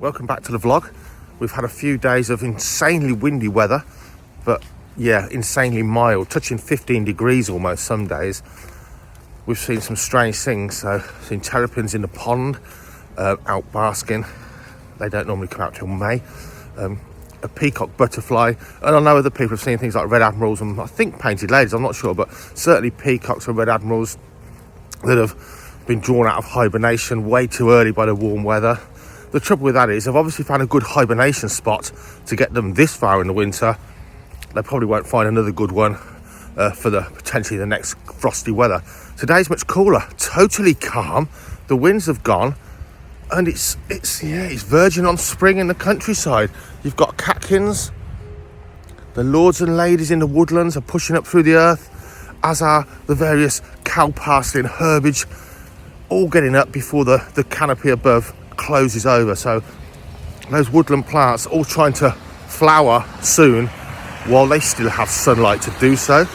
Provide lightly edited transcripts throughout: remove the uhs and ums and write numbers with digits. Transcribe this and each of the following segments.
Welcome back to the vlog. We've had a few days of insanely windy weather, but yeah, insanely mild, touching 15 degrees almost some days. We've seen some strange things. So seen terrapins in the pond, out basking. They don't normally come out till May. A peacock butterfly, and I know other people have seen things like red admirals and I think painted ladies, I'm not sure, but certainly peacocks and red admirals that have been drawn out of hibernation way too early by the warm weather. The trouble with that is they've obviously found a good hibernation spot to get them this far in the winter. They probably won't find another good one for the potentially the next frosty weather. Today's much cooler, totally calm. The winds have gone, and it's verging on spring in the countryside. You've got catkins. The lords and ladies in the woodlands are pushing up through the earth, as are the various cow pasturing herbage, all getting up before the canopy above closes over. So those woodland plants all trying to flower soon while they still have sunlight to do so.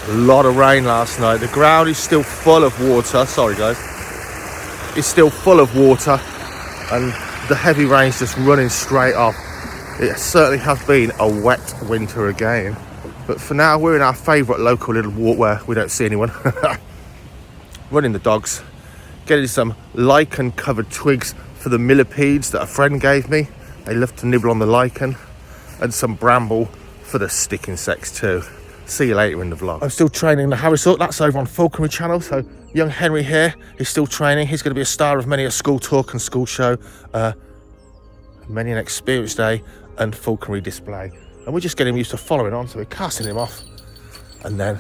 A lot of rain last night. The ground is still full of water. Sorry guys. It's still full of water, and the heavy rain's just running straight off. It certainly has been a wet winter again. But for now, we're in our favourite local little walk where we don't see anyone. Running the dogs, getting some lichen covered twigs for the millipedes that a friend gave me. They love to nibble on the lichen, and some bramble for the stick insects too. See you later in the vlog. I'm still training the Harrishook. That's over on Falconry channel. So young Henry here is still training. He's going to be a star of many a school talk and school show, many an experience day and falconry display. And we're just getting used to following on. So we're casting him off, and then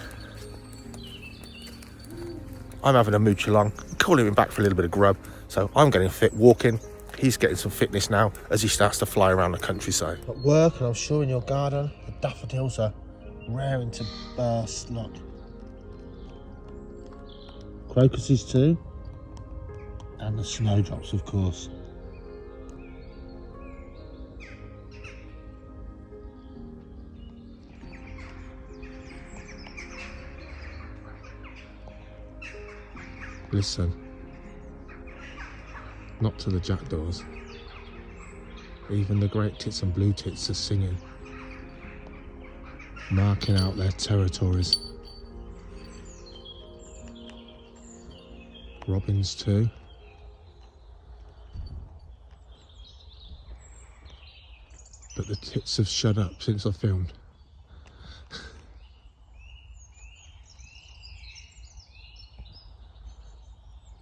I'm having a mooch along, calling him back for a little bit of grub. So I'm getting fit, walking. He's getting some fitness now as he starts to fly around the countryside. At work, and I'm sure in your garden, the daffodils are raring to burst. Look, crocuses too, and the snowdrops, of course. Listen, not to the jackdaws. Even the great tits and blue tits are singing, marking out their territories. Robins too. But the tits have shut up since I filmed.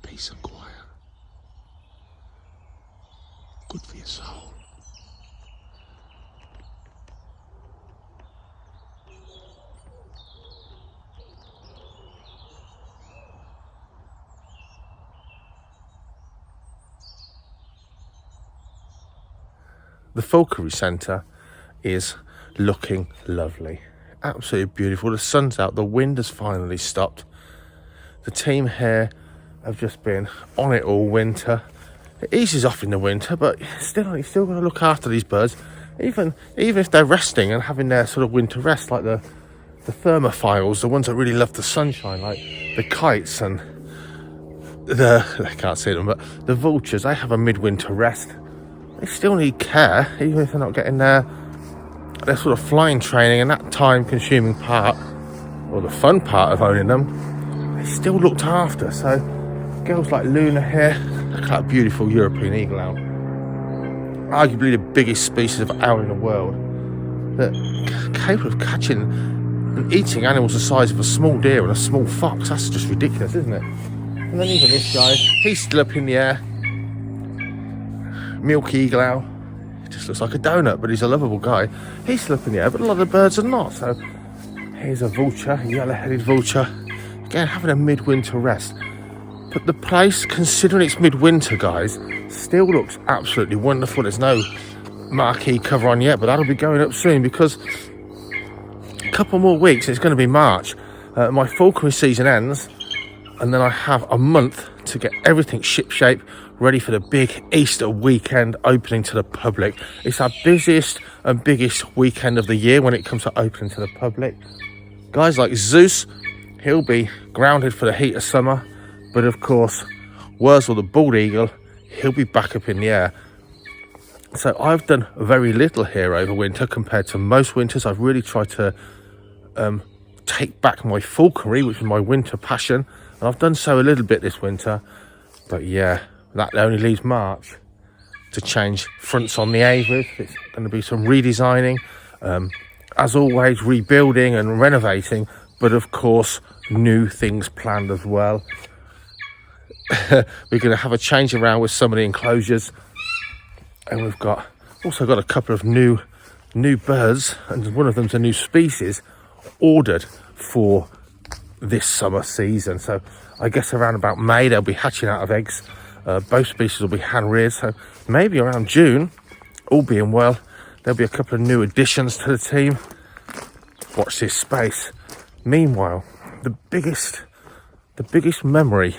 Peace and quiet. Good for your soul. The Falconry Centre is looking lovely. Absolutely beautiful. The sun's out. The wind has finally stopped. The team here have just been on it all winter. It eases off in the winter, but still, you've still got to look after these birds. Even if they're resting and having their sort of winter rest, like the thermophiles, the ones that really love the sunshine, like the kites and I can't see them, but the vultures, they have a midwinter rest. They still need care, even if they're not getting their sort of flying training and that time-consuming part, or the fun part of owning them. They still looked after. So girls like Luna here, look at that beautiful European eagle owl, arguably the biggest species of owl in the world, that capable of catching and eating animals the size of a small deer and a small fox. That's just ridiculous, isn't it? And then even this guy, he's still up in the air. Milky eagle owl, he just looks like a donut, but he's a lovable guy. He's still up in the air, but a lot of the birds are not. So here's a vulture, a yellow-headed vulture, again having a midwinter rest. But the place, considering it's midwinter, guys, still looks absolutely wonderful. There's no marquee cover on yet, but that'll be going up soon, because a couple more weeks, it's going to be March. My falconry season ends, and then I have a month to get everything shipshape, ready for the big Easter weekend opening to the public. It's our busiest and biggest weekend of the year when it comes to opening to the public. Guys like Zeus, he'll be grounded for the heat of summer, but of course Wurzel the bald eagle, he'll be back up in the air. So I've done very little here over winter compared to most winters. I've really tried to take back my falconry, which is my winter passion, and I've done so a little bit this winter. But yeah, that only leaves March to change fronts on the aviaries. It's going to be some redesigning, as always, rebuilding and renovating, but of course new things planned as well. We're going to have a change around with some of the enclosures, and we've also got a couple of new birds, and one of them's a new species ordered for this summer season. So I guess around about May they'll be hatching out of eggs. Both species will be hand reared, so maybe around June, all being well, there'll be a couple of new additions to the team. Watch this space. Meanwhile, the biggest memory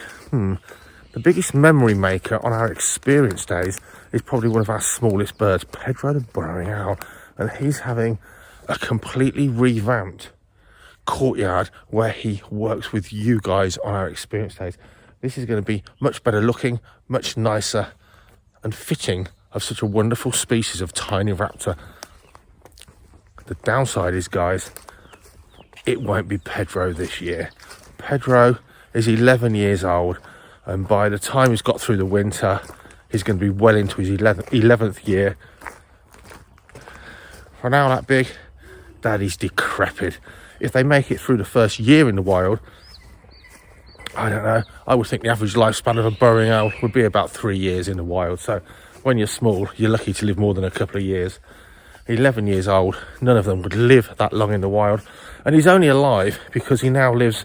maker on our experience days is probably one of our smallest birds, Pedro the burrowing owl, and he's having a completely revamped courtyard where he works with you guys on our experience days. This is going to be much better looking, much nicer and fitting of such a wonderful species of tiny raptor. The downside is, guys, it won't be Pedro this year. Pedro is 11 years old, and by the time he's got through the winter, he's going to be well into his 11th year. For an owl that big, Daddy's decrepit. If they make it through the first year in the wild, I don't know, I would think the average lifespan of a burrowing owl would be about 3 years in the wild. So when you're small, you're lucky to live more than a couple of years. 11 years old, none of them would live that long in the wild. And he's only alive because he now lives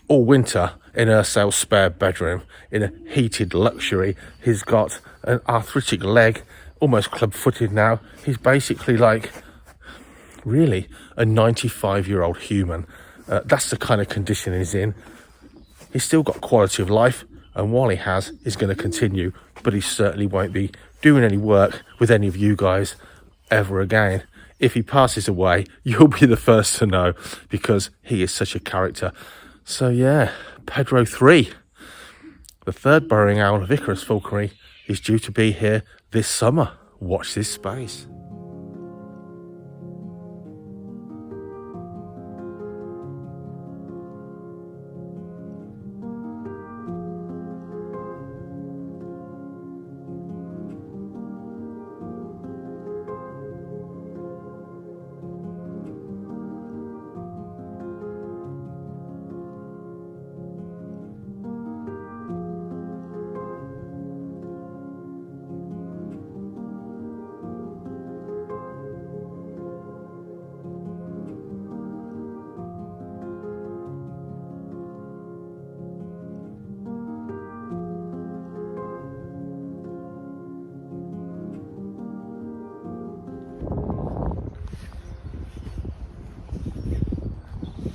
all winter in Ursel's spare bedroom in a heated luxury. He's got an arthritic leg, almost club-footed now. He's basically like, really, a 95-year-old human. That's the kind of condition he's in. He's still got quality of life, and while he has, he's going to continue, but he certainly won't be doing any work with any of you guys ever again. If he passes away, you'll be the first to know, because he is such a character. So yeah, Pedro 3, the third burrowing owl of Icarus Falconry, is due to be here this summer. Watch this space.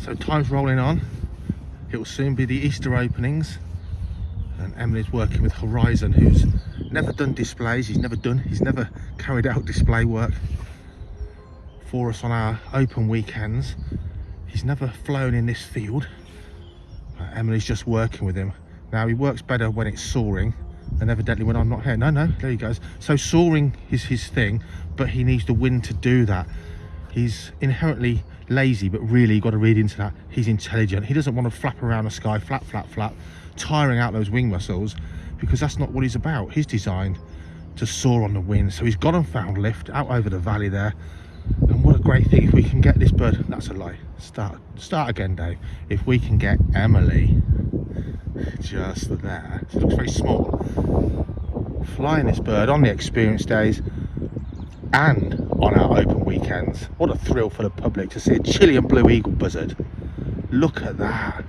So time's rolling on. It will soon be the Easter openings, and Emily's working with Horizon, who's never done displays. He's never carried out display work for us on our open weekends. He's never flown in this field. Emily's just working with him. Now, he works better when it's soaring and evidently when I'm not here. No, there he goes. So soaring is his thing, but he needs the wind to do that. He's inherently lazy, but really you've got to read into that. He's intelligent. He doesn't want to flap around the sky, flap, tiring out those wing muscles, because that's not what he's about. He's designed to soar on the wind. So he's gone and found lift out over the valley there. And what a great thing if we can get this bird. That's a lie. Start again, Dave. If we can get Emily just there. She looks very small. Flying this bird on the experience days and on our open weekends. What a thrill for the public to see a Chilean blue eagle buzzard. Look at that.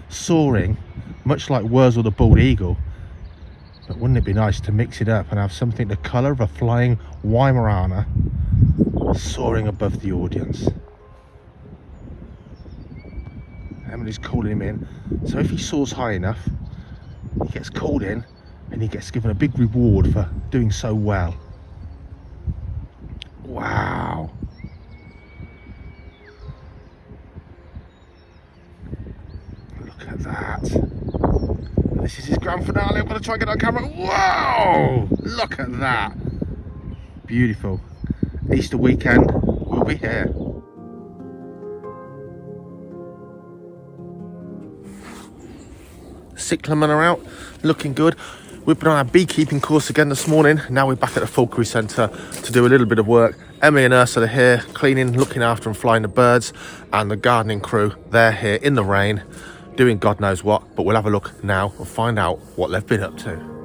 Soaring, much like Wurzel the bald eagle. But wouldn't it be nice to mix it up and have something the colour of a flying Weimaraner soaring above the audience? Emily's calling him in. So if he soars high enough, he gets called in and he gets given a big reward for doing so well. Wow. Look at that. This is his grand finale. I'm going to try and get on camera. Whoa! Look at that. Beautiful. Easter weekend, we'll be here. Cyclamen are out, looking good. We've been on our beekeeping course again this morning. Now we're back at the Falconry Centre to do a little bit of work. Emily and Ursula are here, cleaning, looking after and flying the birds. And the gardening crew, they're here in the rain, doing God knows what. But we'll have a look now and find out what they've been up to.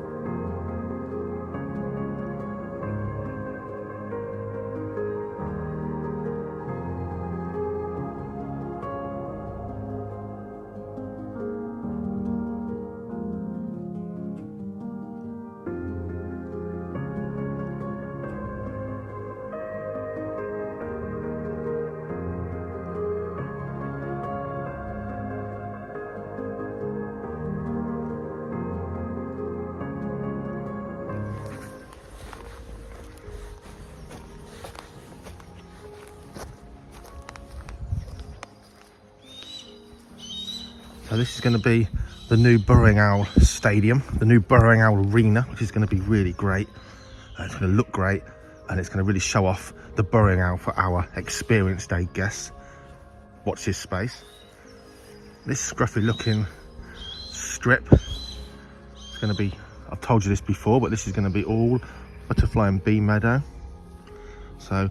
So this is going to be the new Burrowing Owl Stadium, the new Burrowing Owl Arena, which is going to be really great. It's going to look great, and it's going to really show off the Burrowing Owl for our Experience Day guests. Watch this space. This scruffy looking strip is going to be, I've told you this before, but this is going to be all butterfly and bee meadow. So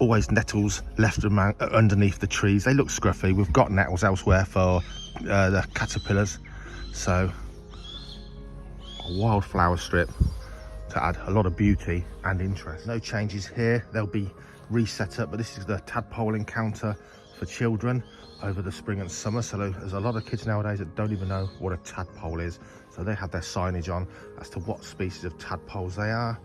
always nettles left underneath the trees. They look scruffy. We've got nettles elsewhere for the caterpillars. So a wildflower strip to add a lot of beauty and interest. No changes here. They'll be reset up, but this is the tadpole encounter for children over the spring and summer. So there's a lot of kids nowadays that don't even know what a tadpole is. So they have their signage on as to what species of tadpoles they are.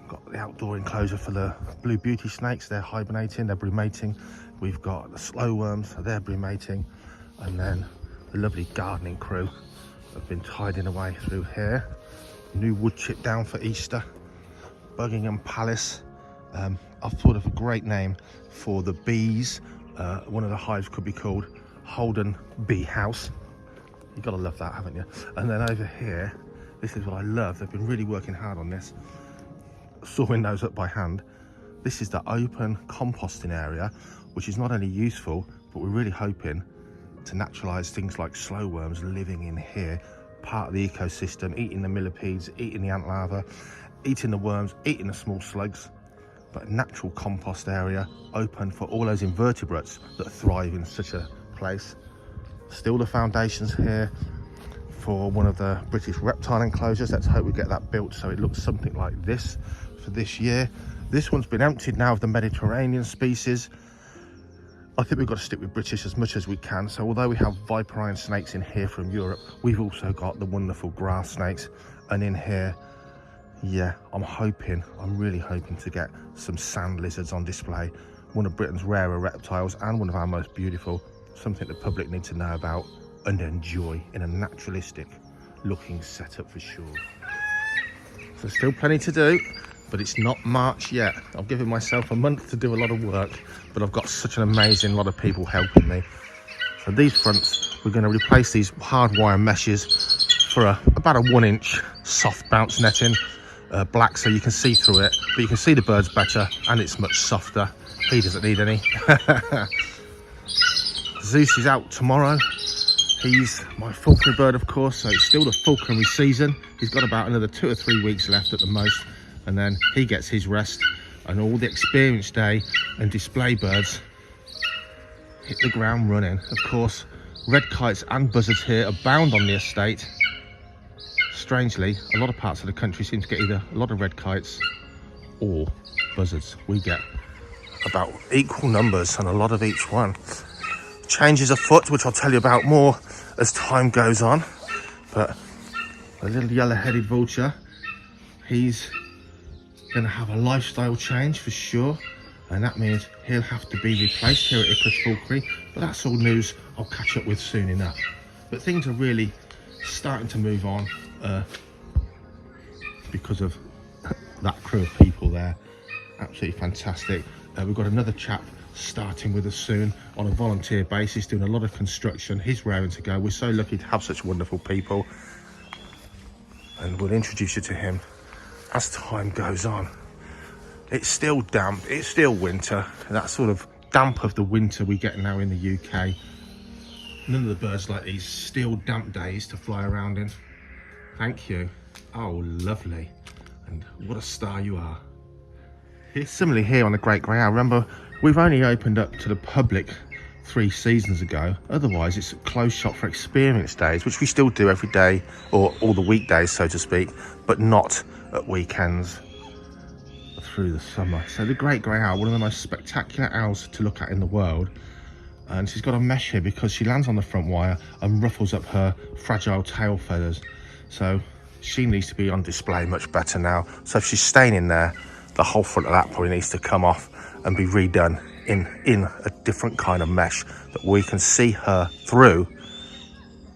Got the outdoor enclosure for the blue beauty snakes. They're hibernating, they're brewmating. We've got the slow worms, they're brewmating. And then the lovely gardening crew have been tidying away through here. New wood chip down for Easter. Buckingham Palace. I've thought of a great name for the bees. One of the hives could be called Holden Bee House. You've got to love that, haven't you? And then over here, this is what I love. They've been really working hard on this. Sawing those up by hand. This is the open composting area, which is not only useful, but we're really hoping to naturalize things like slow worms living in here, part of the ecosystem, eating the millipedes, eating the ant larvae, eating the worms, eating the small slugs. But a natural compost area open for all those invertebrates that thrive in such a place. Still the foundations here for one of the British reptile enclosures. Let's hope we get that built so it looks something like this for this year. This one's been emptied now of the Mediterranean species. I think we've got to stick with British as much as we can. So although we have viperine snakes in here from Europe, we've also got the wonderful grass snakes. And in here, yeah, I'm really hoping to get some sand lizards on display. One of Britain's rarer reptiles and one of our most beautiful. Something the public need to know about and enjoy in a naturalistic looking setup for sure. So still plenty to do, but it's not March yet. I've given myself a month to do a lot of work, but I've got such an amazing lot of people helping me. So these fronts, we're going to replace these hard wire meshes for about a 1-inch soft bounce netting, black so you can see through it, but you can see the birds better and it's much softer. He doesn't need any. Zeus is out tomorrow. He's my falconry bird, of course, so it's still the falconry season. He's got about another 2 or 3 weeks left at the most, and then he gets his rest, and all the Experience Day and display birds hit the ground running. Of course, red kites and buzzards here abound on the estate. Strangely, a lot of parts of the country seem to get either a lot of red kites or buzzards. We get about equal numbers and a lot of each one. Changes afoot, which I'll tell you about more as time goes on. But a little yellow-headed vulture, he's going to have a lifestyle change for sure, and that means he'll have to be replaced here at Icarus Falconry, but that's all news I'll catch up with soon enough. But things are really starting to move on because of that crew of people there. Absolutely fantastic. We've got another chap starting with us soon on a volunteer basis, doing a lot of construction. He's raring to go. We're so lucky to have such wonderful people, and we'll introduce you to him as time goes on. It's still damp, it's still winter. That sort of damp of the winter we get now in the UK. None of the birds like these still damp days to fly around in. Thank you. Oh, lovely. And what a star you are. Similarly here on the Great Grey Owl, remember, we've only opened up to the public 3 seasons ago. Otherwise, it's a closed shop for experience days, which we still do every day, or all the weekdays, so to speak, but not at weekends through the summer. So the Great Grey Owl, one of the most spectacular owls to look at in the world. And she's got a mesh here because she lands on the front wire and ruffles up her fragile tail feathers. So she needs to be on display much better now. So if she's staying in there, the whole front of that probably needs to come off and be redone in a different kind of mesh that we can see her through,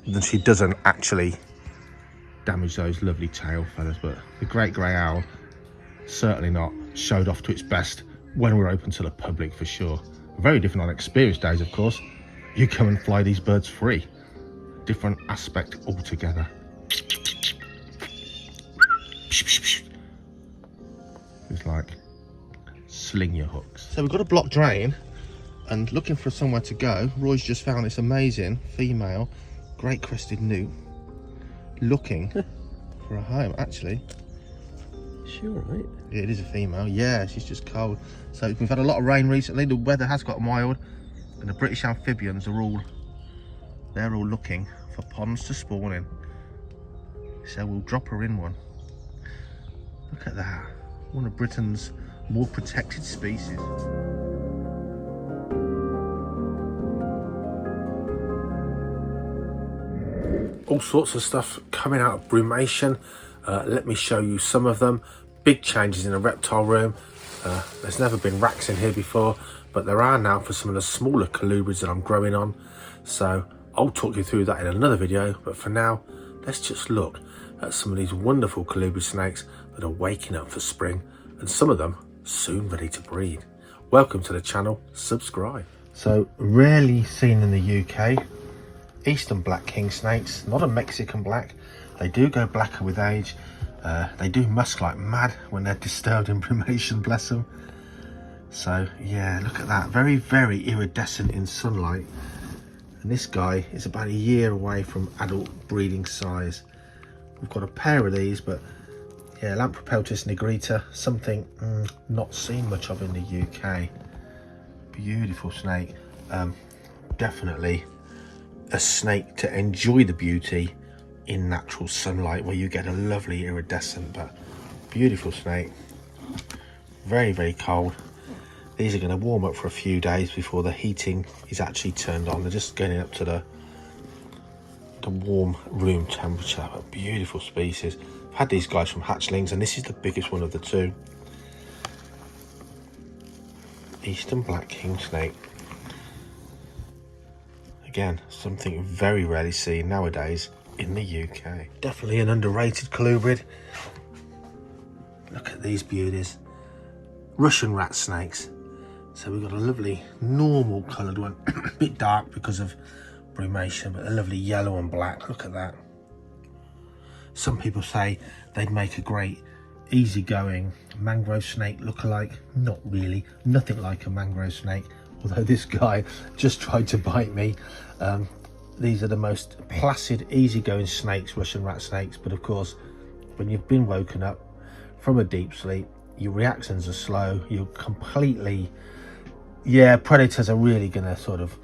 then she doesn't actually damage those lovely tail feathers. But the Great Grey Owl, certainly not showed off to its best when we're open to the public, for sure. Very different on experience days, of course. You come and fly these birds free. Different aspect altogether. It's like sling your hooks. So we've got a block drain and looking for somewhere to go. Roy's just found this amazing female great crested newt looking for a home. Actually, sure, right? Yeah, it is a female. Yeah, she's just cold. So we've had a lot of rain recently. The weather has got mild, and the British amphibians are all looking for ponds to spawn in. So we'll drop her in one. Look at that. One of Britain's more protected species. All sorts of stuff coming out of brumation. Let me show you some of them. Big changes in the reptile room. There's never been racks in here before, but there are now for some of the smaller colubrids that I'm growing on. So I'll talk you through that in another video, but for now, let's just look at some of these wonderful colubrid snakes that are waking up for spring, and some of them soon ready to breed. Welcome to the channel, subscribe. So rarely seen in the UK, eastern black king snakes, not a Mexican black. They do go blacker with age. They do musk like mad when they're disturbed in brumation, bless them. So yeah, look at that, very, very iridescent in sunlight. And this guy is about a year away from adult breeding size. We've got a pair of these, but yeah, Lamprepeltis nigrita, something not seen much of in the UK. Beautiful snake. Definitely a snake to enjoy the beauty in natural sunlight, where you get a lovely iridescent, but beautiful snake. Very, very cold. These are going to warm up for a few days before the heating is actually turned on. They're just getting up to the warm room temperature. But beautiful species. I've had these guys from hatchlings, and this is the biggest one of the two. Eastern black king snake. Again, something very rarely seen nowadays in the UK. Definitely an underrated colubrid. Look at these beauties. Russian rat snakes. So we've got a lovely normal coloured one, a bit dark because of brumation, but a lovely yellow and black. Look at that. Some people say they'd make a great easygoing mangrove snake lookalike. Not really, nothing like a mangrove snake, although this guy just tried to bite me. These are the most placid, easygoing snakes, Russian rat snakes, but of course, when you've been woken up from a deep sleep, your reactions are slow, you're completely, yeah, predators are really gonna sort of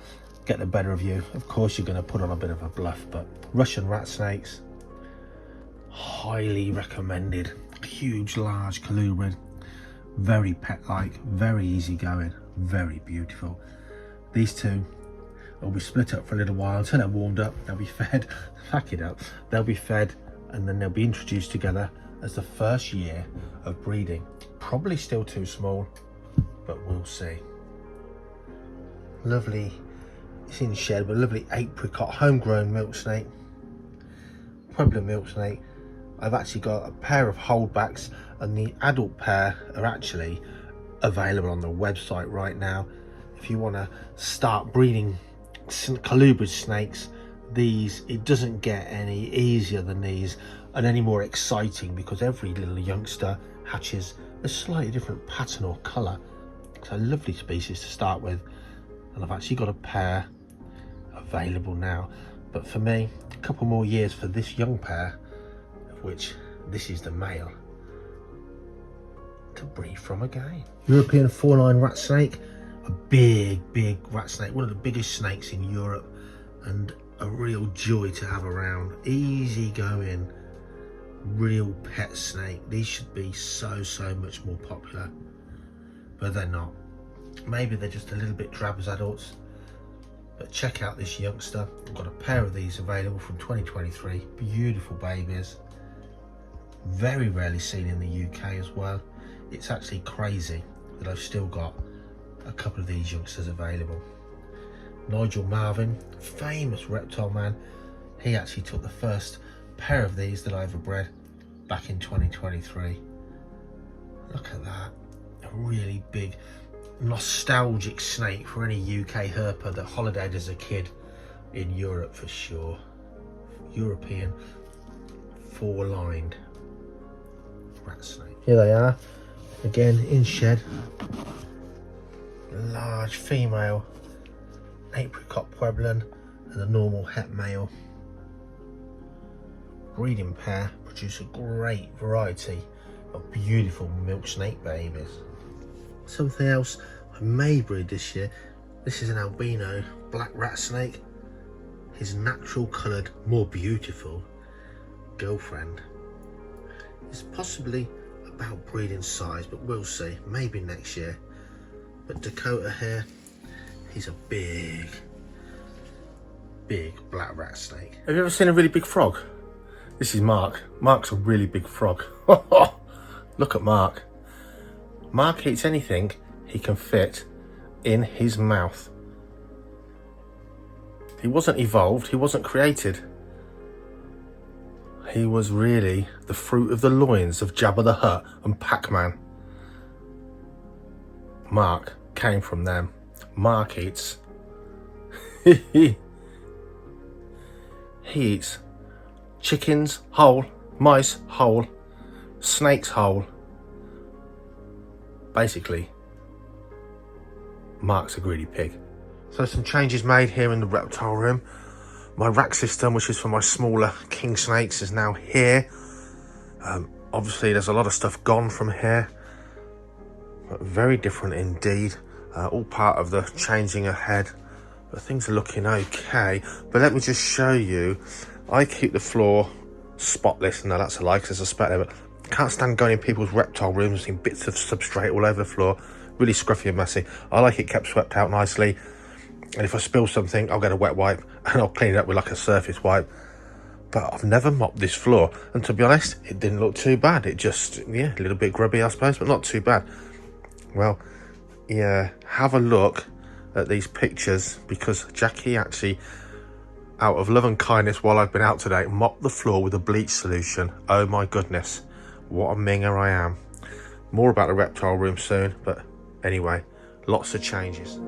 get the better of you. Of course, you're gonna put on a bit of a bluff, but Russian rat snakes, highly recommended. Huge, large colubrid, very pet-like, very easygoing, very beautiful. These two will be split up for a little while until they're warmed up. They'll be fed, pack it up, they'll be fed, and then they'll be introduced together as the first year of breeding. Probably still too small, but we'll see. Lovely, it's in shed, but lovely apricot homegrown milk snake, Pueblo milk snake. I've actually got a pair of holdbacks, and the adult pair are actually available on the website right now. If you want to start breeding colubrid snakes, these, it doesn't get any easier than these and any more exciting, because every little youngster hatches a slightly different pattern or colour. It's a lovely species to start with, and I've actually got a pair available now. But for me, a couple more years for this young pair, of which this is the male, to breed from again. European four-line rat snake, a big rat snake, one of the biggest snakes in Europe, and a real joy to have around. Easy going, real pet snake. These should be so much more popular, but they're not. Maybe they're just a little bit drab as adults. But check out this youngster. I've got a pair of these available from 2023. Beautiful babies. Very rarely seen in the UK as well. It's actually crazy that I've still got a couple of these youngsters available. Nigel Marvin, famous reptile man. He actually took the first pair of these that I ever bred back in 2023. Look at that. A really big, nostalgic snake for any UK herper that holidayed as a kid in Europe for sure. European four-lined rat snake. Here they are, again in shed. Large female apricot Pueblan and a normal het male. Breeding pair produce a great variety of beautiful milk snake babies. Something else I may breed this year. This is an albino black rat snake. His natural coloured, more beautiful girlfriend is possibly about breeding size, but we'll see, maybe next year. But Dakota here, he's a big black rat snake. Have you ever seen a really big frog? This is Mark. Mark's a really big frog. Look at Mark. Mark eats anything he can fit in his mouth. He wasn't evolved, he wasn't created. He was really the fruit of the loins of Jabba the Hutt and Pac-Man. Mark came from them. Mark eats. He eats chickens whole, mice whole, snakes whole. Basically, Mark's a greedy pig. So some changes made here in the reptile room. My rack system, which is for my smaller king snakes, is now here. Obviously there's a lot of stuff gone from here, but very different indeed. All part of the changing ahead, but things are looking okay. But let me just show you, I keep the floor spotless. Now that's a lie, because there's a speck there, but I can't stand going in people's reptile rooms and seeing bits of substrate all over the floor. Really scruffy and messy. I like it kept swept out nicely, and if I spill something, I'll get a wet wipe and I'll clean it up with like a surface wipe. But I've never mopped this floor, and to be honest, it didn't look too bad. It just, yeah, a little bit grubby I suppose, but not too bad. Well, yeah, have a look at these pictures, because Jackie actually, out of love and kindness while I've been out today, mopped the floor with a bleach solution. Oh my goodness, what a minger I am. More about the reptile room soon, but anyway, lots of changes.